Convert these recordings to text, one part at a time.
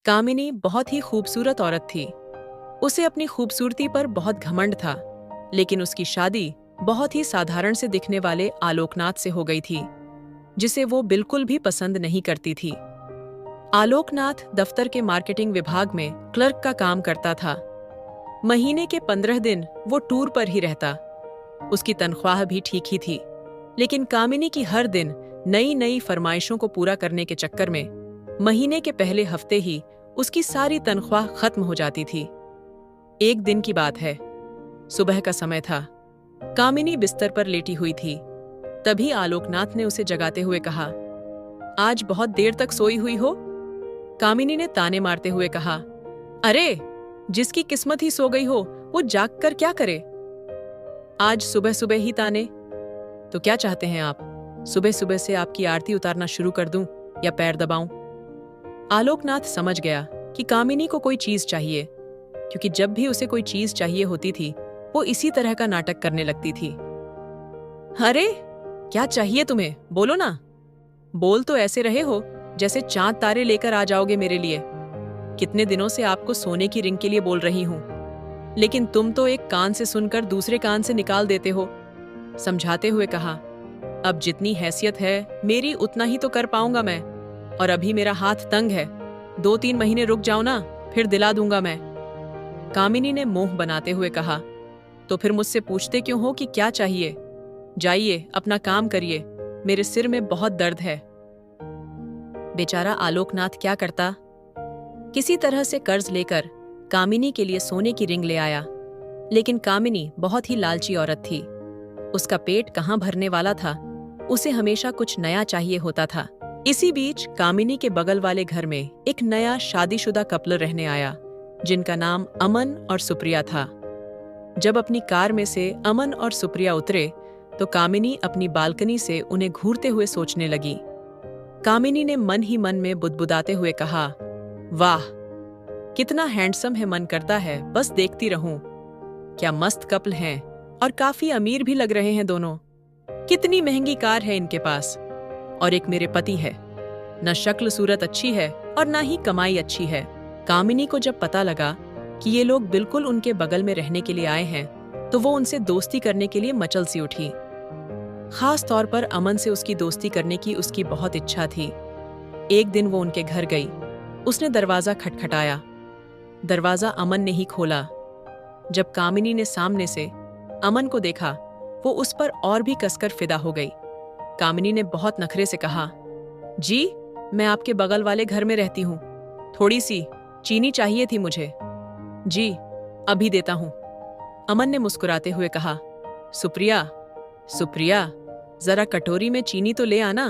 कामिनी बहुत ही खूबसूरत औरत थी। उसे अपनी खूबसूरती पर बहुत घमंड था, लेकिन उसकी शादी बहुत ही साधारण से दिखने वाले आलोकनाथ से हो गई थी, जिसे वो बिल्कुल भी पसंद नहीं करती थी। आलोकनाथ दफ्तर के मार्केटिंग विभाग में क्लर्क का काम करता था। महीने के 15 दिन वो टूर पर ही रहता। उसकी तनख्वाह भी ठीक ही थी, लेकिन कामिनी की हर दिन नई नई फरमाइशों को पूरा करने के चक्कर में महीने के पहले हफ्ते ही उसकी सारी तनख्वाह खत्म हो जाती थी। एक दिन की बात है, सुबह का समय था। कामिनी बिस्तर पर लेटी हुई थी। तभी आलोकनाथ ने उसे जगाते हुए कहा, आज बहुत देर तक सोई हुई हो? कामिनी ने ताने मारते हुए कहा, अरे, जिसकी किस्मत ही सो गई हो वो जाग कर क्या करे? आज सुबह सुबह ही ताने? तो क्या चाहते हैं आप? सुबह सुबह से आपकी आरती उतारना शुरू कर दूं या पैर दबाऊं? आलोकनाथ समझ गया कि कामिनी को कोई चीज चाहिए, क्योंकि जब भी उसे कोई चीज चाहिए होती थी वो इसी तरह का नाटक करने लगती थी। अरे, क्या चाहिए तुम्हें? बोलो ना। बोल तो ऐसे रहे हो जैसे चांद तारे लेकर आ जाओगे मेरे लिए। कितने दिनों से आपको सोने की रिंग के लिए बोल रही हूं, लेकिन तुम तो एक कान से सुनकर दूसरे कान से निकाल देते हो। समझाते हुए कहा, अब जितनी हैसियत है मेरी उतना ही तो कर पाऊंगा मैं, और अभी मेरा हाथ तंग है। 2-3 महीने रुक जाओ ना, फिर दिला दूंगा मैं। कामिनी ने मुंह बनाते हुए कहा, तो फिर मुझसे पूछते क्यों हो कि क्या चाहिए? जाइए अपना काम करिए, मेरे सिर में बहुत दर्द है। बेचारा आलोकनाथ क्या करता? किसी तरह से कर्ज लेकर कामिनी के लिए सोने की रिंग ले आया, लेकिन कामिनी बहुत ही लालची औरत थी। उसका पेट कहाँ भरने वाला था, उसे हमेशा कुछ नया चाहिए होता था। इसी बीच कामिनी के बगल वाले घर में एक नया शादीशुदा कपल रहने आया, जिनका नाम अमन और सुप्रिया था। जब अपनी कार में से अमन और सुप्रिया उतरे तो कामिनी अपनी बालकनी से उन्हें घूरते हुए सोचने लगी। कामिनी ने मन ही मन में बुदबुदाते हुए कहा, वाह, कितना हैंडसम है, मन करता है बस देखती रहूं। क्या मस्त कपल हैं, और काफी अमीर भी लग रहे हैं दोनों। कितनी महंगी कार है इनके पास, और एक मेरे पति है। न शक्ल सूरत अच्छी है और न ही कमाई अच्छी है। कामिनी को जब पता लगा कि ये लोग बिल्कुल उनके बगल में रहने के लिए आए हैं, तो वो उनसे दोस्ती करने के लिए मचल सी उठी। खास तौर पर अमन से उसकी दोस्ती करने की उसकी बहुत इच्छा थी। एक दिन वो उनके घर गई। उसने दरवाजा खटखटाया। दरवाजा अमन ने ही खोला। जब कामिनी ने सामने से अमन को देखा, वो उस पर और भी कसकर फिदा हो गई। कामिनी ने बहुत नखरे से कहा, जी, मैं आपके बगल वाले घर में रहती हूँ। थोड़ी सी चीनी चाहिए थी मुझे। जी, अभी देता हूँ। अमन ने मुस्कुराते हुए कहा, सुप्रिया, सुप्रिया, जरा कटोरी में चीनी तो ले आना।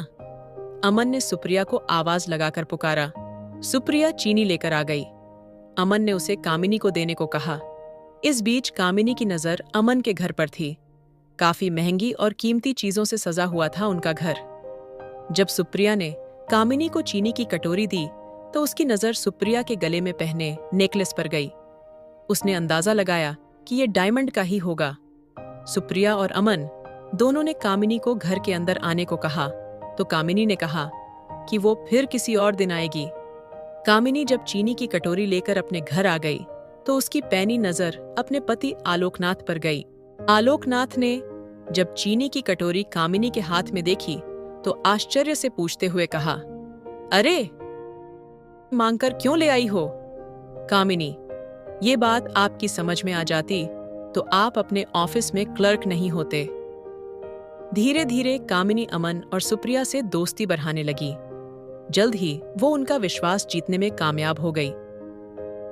अमन ने सुप्रिया को आवाज लगाकर पुकारा। सुप्रिया चीनी लेकर आ गई। अमन ने उसे कामिनी को देने को कहा। इस बीच कामिनी की नजर अमन के घर पर थी। काफी महंगी और कीमती चीजों से सजा हुआ था उनका घर। जब सुप्रिया ने कामिनी को चीनी की कटोरी दी तो उसकी नजर सुप्रिया के गले में पहने नेकलेस पर गई। उसने अंदाजा लगाया कि यह डायमंड का ही होगा। सुप्रिया और अमन दोनों ने कामिनी को घर के अंदर आने को कहा, तो कामिनी ने कहा कि वो फिर किसी और दिन आएगी। कामिनी जब चीनी की कटोरी लेकर अपने घर आ गई तो उसकी पैनी नजर अपने पति आलोकनाथ पर गई। आलोकनाथ ने जब चीनी की कटोरी कामिनी के हाथ में देखी तो आश्चर्य से पूछते हुए कहा, अरे, मांगकर क्यों ले आई हो? कामिनी, ये बात आपकी समझ में आ जाती तो आप अपने ऑफिस में क्लर्क नहीं होते। धीरे धीरे कामिनी अमन और सुप्रिया से दोस्ती बढ़ाने लगी। जल्द ही वो उनका विश्वास जीतने में कामयाब हो गई।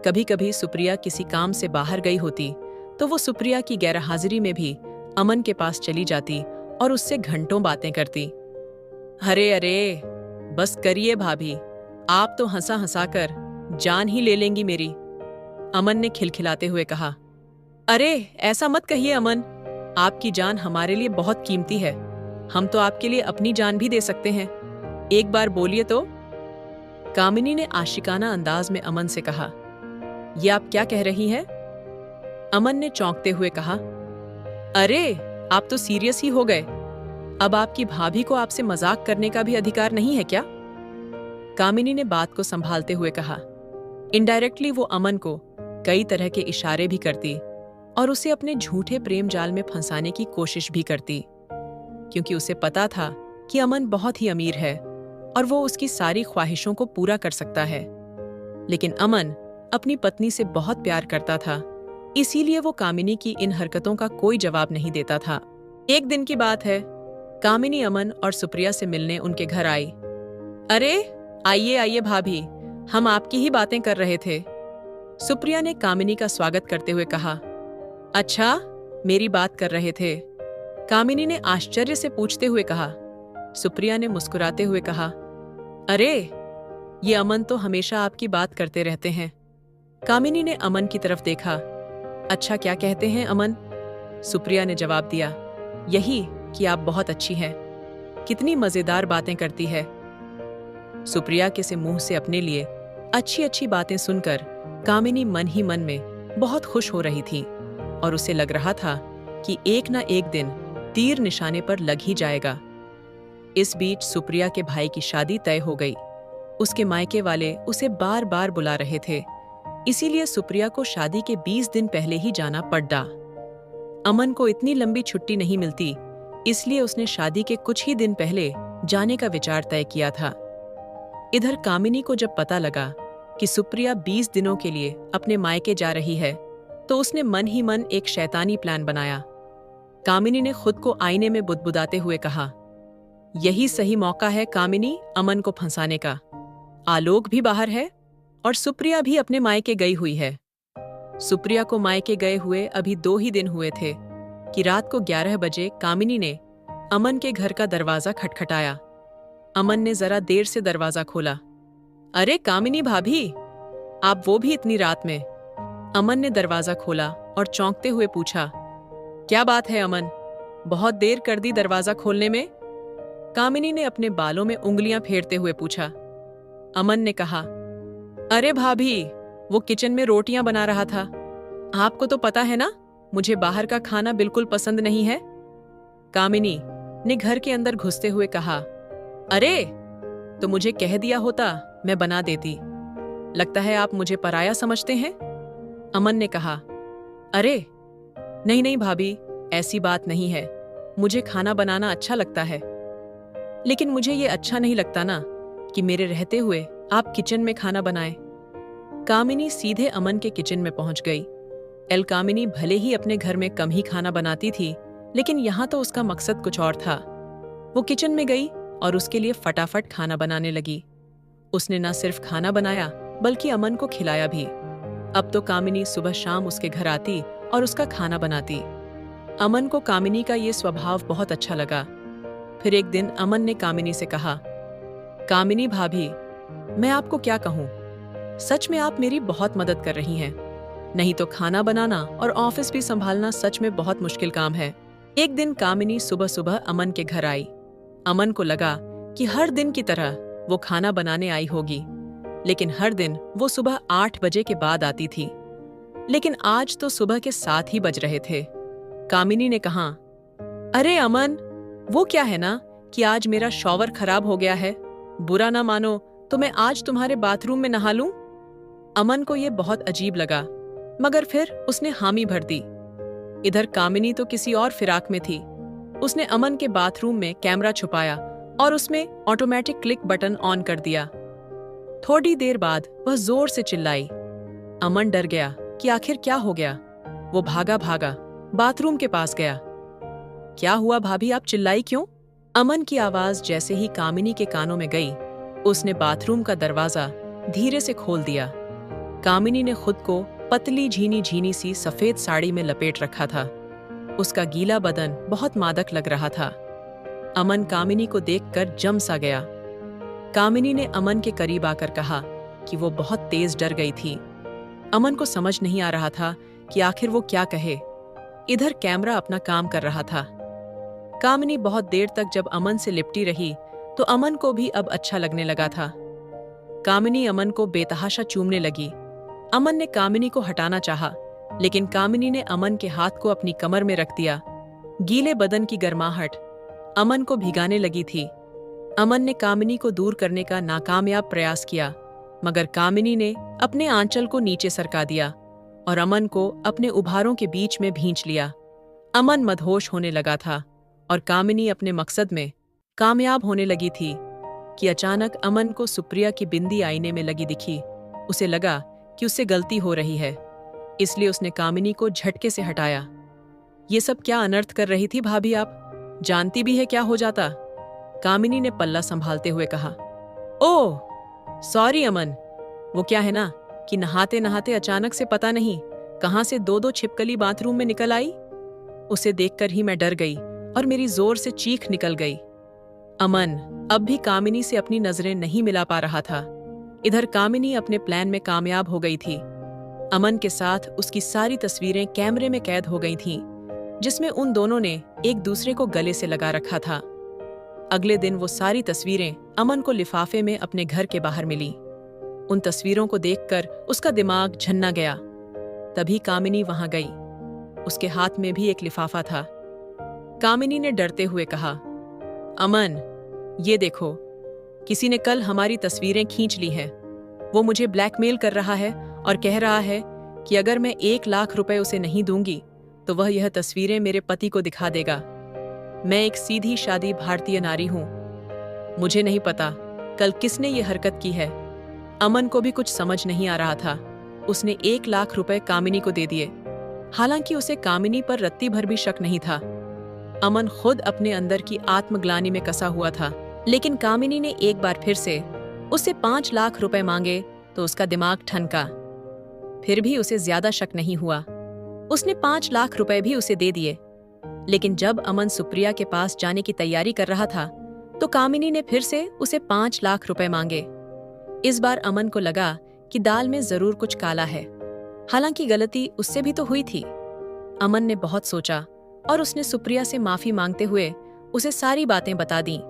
कभी कभी सुप्रिया किसी काम से बाहर गई होती तो वो सुप्रिया की गैरहाजिरी में भी अमन के पास चली जाती और उससे घंटों बातें करती। अरे अरे, बस करिए भाभी, आप तो हंसा हंसा कर जान ही ले लेंगी मेरी। अमन ने खिलखिलाते हुए कहा, अरे ऐसा मत कहिए अमन, आपकी जान हमारे लिए बहुत कीमती है। हम तो आपके लिए अपनी जान भी दे सकते हैं। एक बार बोलिए तो। कामिनी ने आशिकाना अंदाज में अमन से कहा, ये आप क्या कह रही हैं? अमन ने चौंकते हुए कहा, अरे, आप तो सीरियस ही हो गए। अब आपकी भाभी को आपसे मजाक करने का भी अधिकार नहीं है क्या? कामिनी ने बात को संभालते हुए कहा, इनडायरेक्टली वो अमन को कई तरह के इशारे भी करती और उसे अपने झूठे प्रेम जाल में फंसाने की कोशिश भी करती, क्योंकि उसे पता था कि अमन बहुत ही अमीर है और वो उसकी सारी ख्वाहिशों को पूरा कर सकता है। लेकिन अमन अपनी पत्नी से बहुत प्यार करता था, इसीलिए वो कामिनी की इन हरकतों का कोई जवाब नहीं देता था। एक दिन की बात है, कामिनी अमन और सुप्रिया से मिलने उनके घर आई। अरे आइए आइए भाभी, हम आपकी ही बातें कर रहे थे। सुप्रिया ने कामिनी का स्वागत करते हुए कहा। अच्छा, मेरी बात कर रहे थे? कामिनी ने आश्चर्य से पूछते हुए कहा। सुप्रिया ने मुस्कुराते हुए कहा, अरे ये अमन तो हमेशा आपकी बात करते रहते हैं। कामिनी ने अमन की तरफ देखा। अच्छा, क्या कहते हैं अमन? सुप्रिया ने जवाब दिया, यही कि आप बहुत अच्छी हैं। कितनी मजेदार बातें करती है। सुप्रिया के से मुंह से अपने लिए अच्छी अच्छी बातें सुनकर कामिनी मन ही मन में बहुत खुश हो रही थी और उसे लग रहा था कि एक ना एक दिन तीर निशाने पर लग ही जाएगा। इस बीच सुप्रिया के भाई की शादी तय हो गई। उसके मायके वाले उसे बार बार बुला रहे थे, इसीलिए सुप्रिया को शादी के 20 दिन पहले ही जाना पड़ा। अमन को इतनी लंबी छुट्टी नहीं मिलती, इसलिए उसने शादी के कुछ ही दिन पहले जाने का विचार तय किया था। इधर कामिनी को जब पता लगा कि सुप्रिया 20 दिनों के लिए अपने मायके जा रही है, तो उसने मन ही मन एक शैतानी प्लान बनाया। कामिनी ने खुद को आईने में बुदबुदाते हुए कहा, यही सही मौका है कामिनी अमन को फंसाने का। आलोक भी बाहर है और सुप्रिया भी अपने मायके गई हुई है। सुप्रिया को मायके गए हुए अभी 2 ही दिन हुए थे कि रात को 11 बजे कामिनी ने अमन के घर का दरवाजा खटखटाया। अमन ने जरा देर से दरवाजा खोला। अरे कामिनी भाभी, आप वो भी इतनी रात में? अमन ने दरवाजा खोला और चौंकते हुए पूछा, क्या बात है अमन, बहुत देर कर दी दरवाजा खोलने में? कामिनी ने अपने बालों में उंगलियां फेरते हुए पूछा। अमन ने कहा, अरे भाभी, वो किचन में रोटियां बना रहा था। आपको तो पता है ना, मुझे बाहर का खाना बिल्कुल पसंद नहीं है। कामिनी ने घर के अंदर घुसते हुए कहा, अरे तो मुझे कह दिया होता, मैं बना देती। लगता है आप मुझे पराया समझते हैं। अमन ने कहा, अरे नहीं नहीं भाभी, ऐसी बात नहीं है। मुझे खाना बनाना अच्छा लगता है, लेकिन मुझे ये अच्छा नहीं लगता ना कि मेरे रहते हुए आप किचन में खाना बनाएं। कामिनी सीधे अमन के किचन में पहुंच गई। कामिनी भले ही अपने घर में कम ही खाना बनाती थी, लेकिन यहाँ तो उसका मकसद कुछ और था। वो किचन में गई और उसके लिए फटाफट खाना बनाने लगी। उसने न सिर्फ खाना बनाया, बल्कि अमन को खिलाया भी। अब तो कामिनी सुबह शाम उसके घर आती और उसका खाना बनाती। अमन को कामिनी का ये स्वभाव बहुत अच्छा लगा। फिर एक दिन अमन ने कामिनी से कहा, कामिनी भाभी, मैं आपको क्या कहूँ, सच में आप मेरी बहुत मदद कर रही हैं। नहीं तो खाना बनाना और ऑफिस भी संभालना सच में बहुत मुश्किल काम है। एक दिन कामिनी सुबह सुबह अमन के घर आई। अमन को लगा कि हर दिन की तरह वो खाना बनाने आई होगी, लेकिन हर दिन वो सुबह 8 बजे के बाद आती थी। लेकिन आज तो सुबह के 7 ही बज रहे थे। कामिनी ने कहा, अरे अमन, वो क्या है ना कि आज मेरा शॉवर खराब हो गया है। बुरा ना मानो तो मैं आज तुम्हारे बाथरूम में नहा लूं? अमन को ये बहुत अजीब लगा, मगर फिर उसने हामी भर दी। इधर कामिनी तो किसी और फिराक में थी। उसने अमन के बाथरूम में कैमरा छुपाया और उसमें ऑटोमेटिक क्लिक बटन ऑन कर दिया। थोड़ी देर बाद वह जोर से चिल्लाई। अमन डर गया कि आखिर क्या हो गया। वो भागा भागा बाथरूम के पास गया। क्या हुआ भाभी, आप चिल्लाई क्यों? अमन की आवाज जैसे ही कामिनी के कानों में गई, उसने बाथरूम का दरवाजा धीरे से खोल दिया। कामिनी ने खुद को पतली झीनी झीनी सी सफेद साड़ी में लपेट रखा था। उसका गीला बदन बहुत मादक लग रहा था। अमन कामिनी को देखकर जम सा गया। कामिनी ने अमन के करीब आकर कहा कि वो बहुत तेज डर गई थी। अमन को समझ नहीं आ रहा था कि आखिर वो क्या कहे। इधर कैमरा अपना काम कर रहा था। कामिनी बहुत देर तक जब अमन से लिपटी रही तो अमन को भी अब अच्छा लगने लगा था। कामिनी अमन को बेतहाशा चूमने लगी। अमन ने कामिनी को हटाना चाहा, लेकिन कामिनी ने अमन के हाथ को अपनी कमर में रख दिया। गीले बदन की गर्माहट अमन को भिगाने लगी थी। अमन ने कामिनी को दूर करने का नाकामयाब प्रयास किया, मगर कामिनी ने अपने आंचल को नीचे सरका दिया और अमन को अपने उभारों के बीच में भींच लिया। अमन मदहोश होने लगा था और कामिनी अपने मकसद में कामयाब होने लगी थी कि अचानक अमन को सुप्रिया की बिंदी आईने में लगी दिखी। उसे लगा कि उससे गलती हो रही है, इसलिए उसने कामिनी को झटके से हटाया। ये सब क्या अनर्थ कर रही थी भाभी, आप जानती भी है क्या हो जाता? कामिनी ने पल्ला संभालते हुए कहा। ओह सॉरी अमन, वो क्या है ना कि नहाते नहाते अचानक से पता नहीं कहां से दो दो छिपकली बाथरूम में निकल आई। उसे देखकर ही मैं डर गई और मेरी जोर से चीख निकल गई। अमन अब भी कामिनी से अपनी नजरें नहीं मिला पा रहा था। इधर कामिनी अपने प्लान में कामयाब हो गई थी। अमन के साथ उसकी सारी तस्वीरें कैमरे में कैद हो गई थीं, जिसमें उन दोनों ने एक दूसरे को गले से लगा रखा था। अगले दिन वो सारी तस्वीरें अमन को लिफाफे में अपने घर के बाहर मिली। उन तस्वीरों को देखकर उसका दिमाग झन्ना गया। तभी कामिनी वहां गई। उसके हाथ में भी एक लिफाफा था। कामिनी ने डरते हुए कहा, अमन ये देखो, किसी ने कल हमारी तस्वीरें खींच ली हैं। वो मुझे ब्लैकमेल कर रहा है और कह रहा है कि अगर मैं 1 लाख रुपए उसे नहीं दूंगी तो वह यह तस्वीरें मेरे पति को दिखा देगा। मैं एक सीधी शादी भारतीय नारी हूं। मुझे नहीं पता कल किसने ये हरकत की है। अमन को भी कुछ समझ नहीं आ रहा था। उसने 1 लाख रुपए कामिनी को दे दिए। हालांकि उसे कामिनी पर रत्ती भर भी शक नहीं था। अमन खुद अपने अंदर की आत्मग्लानि में कसा हुआ था। लेकिन कामिनी ने एक बार फिर से उससे 5 लाख रुपए मांगे तो उसका दिमाग ठनका। फिर भी उसे ज्यादा शक नहीं हुआ। उसने 5 लाख रुपए भी उसे दे दिए। लेकिन जब अमन सुप्रिया के पास जाने की तैयारी कर रहा था तो कामिनी ने फिर से उसे 5 लाख रुपए मांगे। इस बार अमन को लगा कि दाल में जरूर कुछ काला है। हालांकि गलती उससे भी तो हुई थी। अमन ने बहुत सोचा और उसने सुप्रिया से माफी मांगते हुए उसे सारी बातें बता दी।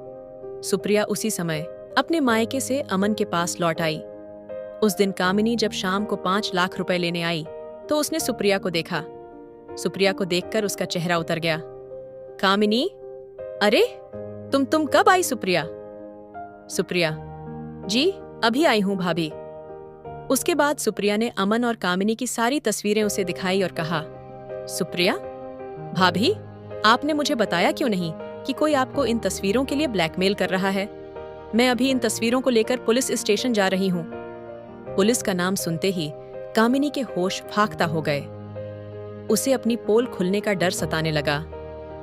सुप्रिया उसी समय अपने मायके से अमन के पास लौट आई। उस दिन कामिनी जब शाम को 5 लाख रुपए लेने आई तो उसने सुप्रिया को देखा। सुप्रिया को देखकर उसका चेहरा उतर गया। कामिनी, अरे तुम कब आई सुप्रिया? सुप्रिया, जी अभी आई हूं भाभी। उसके बाद सुप्रिया ने अमन और कामिनी की सारी तस्वीरें उसे दिखाई और कहा, सुप्रिया भाभी, आपने मुझे बताया क्यों नहीं कि कोई आपको इन तस्वीरों के लिए ब्लैकमेल कर रहा है? मैं अभी इन तस्वीरों को लेकर पुलिस स्टेशन जा रही हूँ। पुलिस का नाम सुनते ही कामिनी के होश फाख्ता हो गए। उसे अपनी पोल खुलने का डर सताने लगा।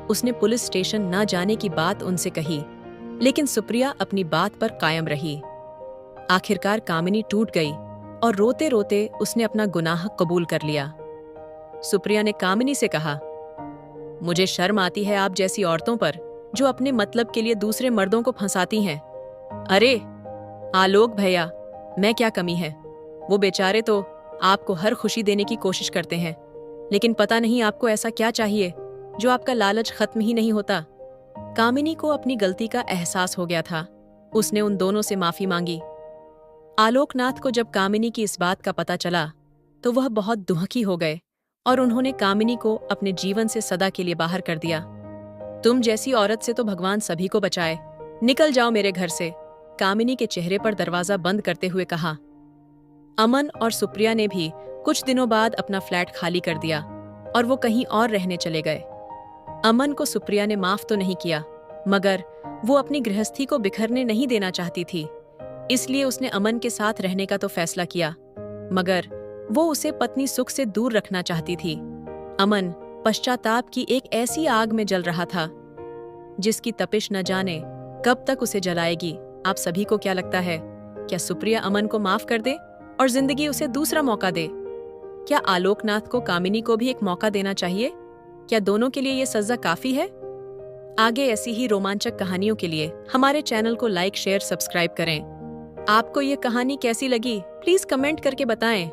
उसने पुलिस स्टेशन न जाने की बात उनसे कही, लेकिन सुप्रिया अपनी बात पर कायम रही। आखिरकार कामिनी टूट गई और रोते रोते उसने अपना गुनाह कबूल कर लिया। सुप्रिया ने कामिनी से कहा, मुझे शर्म आती है आप जैसी औरतों पर जो अपने मतलब के लिए दूसरे मर्दों को फंसाती हैं। अरे आलोक भैया, मैं क्या कमी है? वो बेचारे तो आपको हर खुशी देने की कोशिश करते हैं, लेकिन पता नहीं आपको ऐसा क्या चाहिए जो आपका लालच खत्म ही नहीं होता। कामिनी को अपनी गलती का एहसास हो गया था। उसने उन दोनों से माफी मांगी। आलोकनाथ को जब कामिनी की इस बात का पता चला तो वह बहुत दुखी हो गए और उन्होंने कामिनी को अपने जीवन से सदा के लिए बाहर कर दिया। तुम जैसी औरत से तो भगवान सभी को बचाए। निकल जाओ मेरे घर से, कामिनी के चेहरे पर दरवाजा बंद करते हुए कहा। अमन और सुप्रिया ने भी कुछ दिनों बाद अपना फ्लैट खाली कर दिया और वो कहीं और रहने चले गए। अमन को सुप्रिया ने माफ तो नहीं किया, मगर वो अपनी गृहस्थी को बिखरने नहीं देना चाहती थी। इसलिए उसने अमन के साथ रहने का तो फैसला किया, मगर वो उसे पत्नी सुख से दूर रखना चाहती थी। अमन पश्चाताप की एक ऐसी आग में जल रहा था जिसकी तपिश न जाने कब तक उसे जलाएगी। आप सभी को क्या लगता है, क्या सुप्रिया अमन को माफ कर दे और जिंदगी उसे दूसरा मौका दे? क्या आलोकनाथ को कामिनी को भी एक मौका देना चाहिए? क्या दोनों के लिए ये सजा काफी है? आगे ऐसी ही रोमांचक कहानियों के लिए हमारे चैनल को लाइक, शेयर, सब्सक्राइब करें। आपको ये कहानी कैसी लगी प्लीज कमेंट करके बताएं।